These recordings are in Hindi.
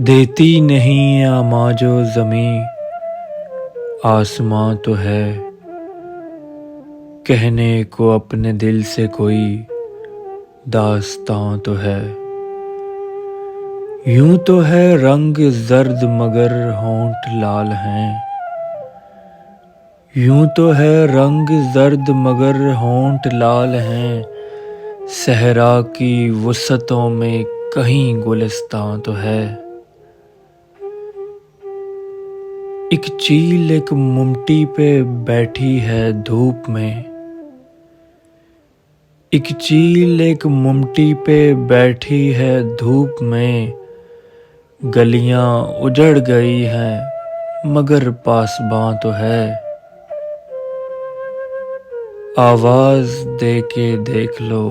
देती नहीं आमाजो ज़मीं आसमां तो है, कहने को अपने दिल से कोई दास्तां तो है। यूं तो है रंग जर्द मगर होंठ लाल हैं, यूं तो है रंग जर्द मगर होंठ लाल हैं। सहरा की वसतों में कहीं गुलिस्तां तो है। एक चील एक मुमटी पे बैठी है धूप में, एक चील एक मुमटी पे बैठी है धूप में। गलियां उजड़ गई हैं मगर पासबां तो है। आवाज दे के देख लो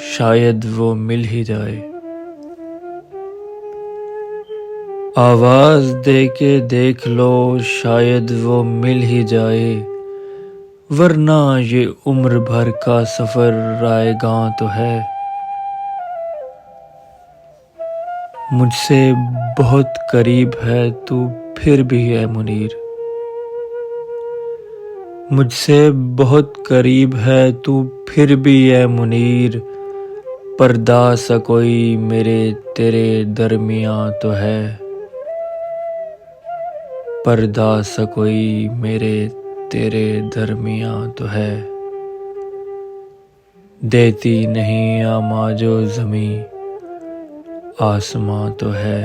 शायद वो मिल ही जाए। आवाज दे के देख लो शायद वो मिल ही जाए, वरना ये उम्र भर का सफर रायगां तो है। मुझसे बहुत करीब है तू फिर भी है मुनीर, मुझसे बहुत करीब है तू फिर भी है मुनीर। पर्दा सा कोई मेरे तेरे दरमियां तो है, पर्दा सा कोई मेरे तेरे दरमियां तो है। देती नहीं आमाजो ज़मीं आसमां तो है,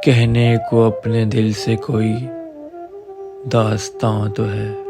कहने को अपने दिल से कोई दास्तां तो है।